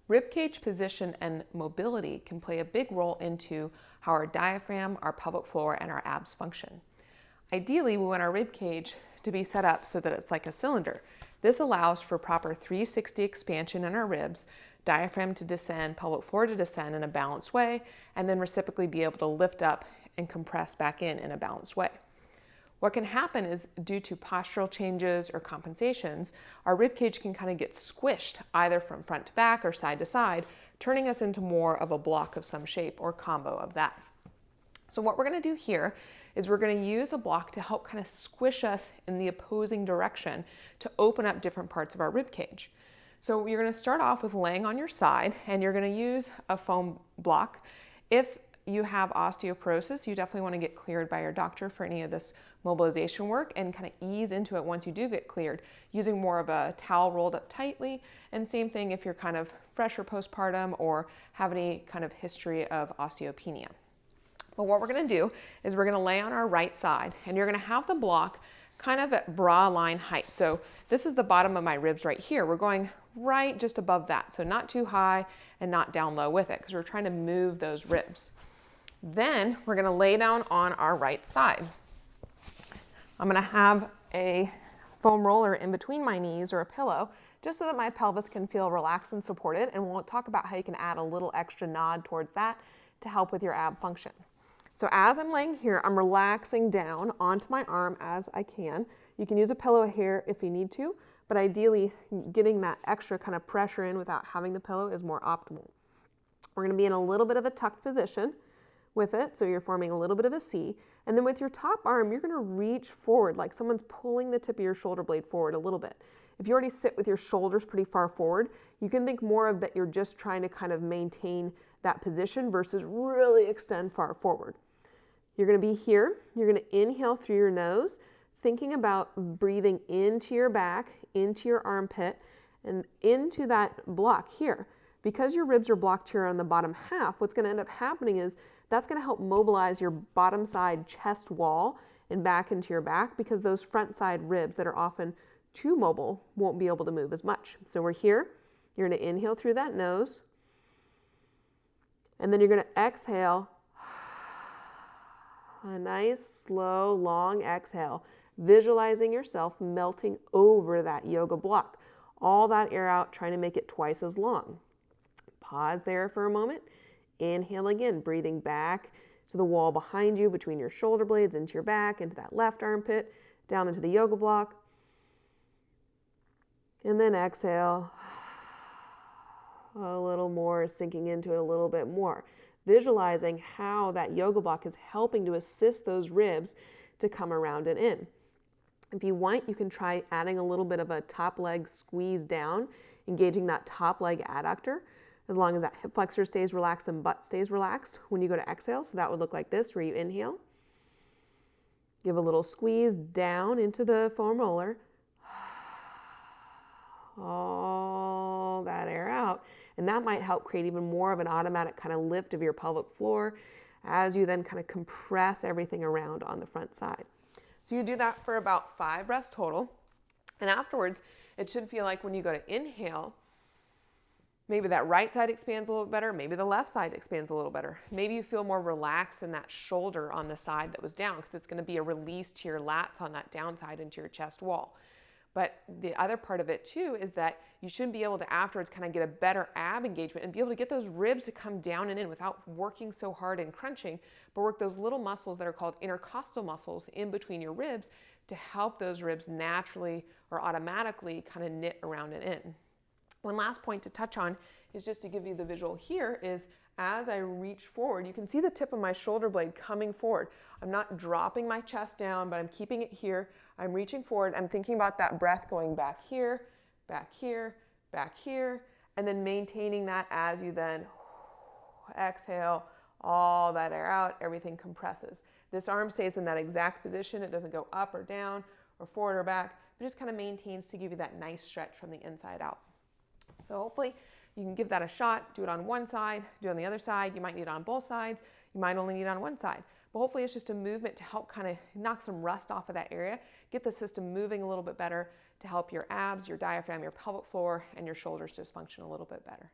Ribcage position and mobility can play a big role into how our diaphragm, our pelvic floor, and our abs function. Ideally, we want our ribcage to be set up so that it's like a cylinder. This allows for proper 360 expansion in our ribs, diaphragm to descend, pelvic floor to descend in a balanced way, and then reciprocally be able to lift up and compress back in a balanced way. What can happen is due to postural changes or compensations, our ribcage can kind of get squished either from front to back or side to side, turning us into more of a block of some shape or combo of that. So what we're going to do here is we're going to use a block to help kind of squish us in the opposing direction to open up different parts of our ribcage. So you're going to start off with laying on your side, and you're going to use a foam block. If you have osteoporosis, you definitely want to get cleared by your doctor for any of this mobilization work and kind of ease into it once you do get cleared, using more of a towel rolled up tightly. And same thing if you're kind of fresh or postpartum or have any kind of history of osteopenia. But what we're going to do is we're going to lay on our right side, and you're going to have the block kind of at bra line height. So this is the bottom of my ribs right here. We're going right just above that. So not too high and not down low with it, because we're trying to move those ribs. Then we're going to lay down on our right side. I'm going to have a foam roller in between my knees or a pillow, just so that my pelvis can feel relaxed and supported. And we'll talk about how you can add a little extra nod towards that to help with your ab function. So as I'm laying here, I'm relaxing down onto my arm as I can. You can use a pillow here if you need to, but ideally getting that extra kind of pressure in without having the pillow is more optimal. We're going to be in a little bit of a tucked position with it, so you're forming a little bit of a C. And then with your top arm, you're going to reach forward like someone's pulling the tip of your shoulder blade forward a little bit. If you already sit with your shoulders pretty far forward, you can think more of that you're just trying to kind of maintain that position versus really extend far forward. You're going to be here. You're going to inhale through your nose, thinking about breathing into your back, into your armpit, and into that block here. Because your ribs are blocked here on the bottom half, what's going to end up happening is that's going to help mobilize your bottom side chest wall and back into your back, because those front side ribs that are often too mobile won't be able to move as much. So we're here. You're going to inhale through that nose, and then you're going to exhale. A nice, slow, long exhale, visualizing yourself melting over that yoga block. All that air out, trying to make it twice as long. Pause there for a moment. Inhale again, breathing back to the wall behind you, between your shoulder blades, into your back, into that left armpit, down into the yoga block. And then exhale. A little more, sinking into it a little bit more. Visualizing how that yoga block is helping to assist those ribs to come around and in. If you want, you can try adding a little bit of a top leg squeeze down, engaging that top leg adductor, as long as that hip flexor stays relaxed and butt stays relaxed when you go to exhale. So that would look like this, where you inhale, give a little squeeze down into the foam roller, all that air out. And that might help create even more of an automatic kind of lift of your pelvic floor as you then kind of compress everything around on the front side. So you do that for about 5 breaths total. And afterwards, it should feel like when you go to inhale, maybe that right side expands a little better, maybe the left side expands a little better. Maybe you feel more relaxed in that shoulder on the side that was down, because it's going to be a release to your lats on that downside into your chest wall. But the other part of it too is that you should be able to afterwards kind of get a better ab engagement and be able to get those ribs to come down and in without working so hard and crunching, but work those little muscles that are called intercostal muscles in between your ribs to help those ribs naturally or automatically kind of knit around and in. One last point to touch on is just to give you the visual here is as I reach forward, you can see the tip of my shoulder blade coming forward. I'm not dropping my chest down, but I'm keeping it here. I'm reaching forward. I'm thinking about that breath going back here, back here, back here, and then maintaining that as you then exhale all that air out, everything compresses. This arm stays in that exact position. It doesn't go up or down or forward or back, but just kind of maintains to give you that nice stretch from the inside out. So hopefully you can give that a shot. Do it on one side, do it on the other side. You might need it on both sides. You might only need it on one side. But hopefully it's just a movement to help kind of knock some rust off of that area, get the system moving a little bit better to help your abs, your diaphragm, your pelvic floor, and your shoulders just function a little bit better.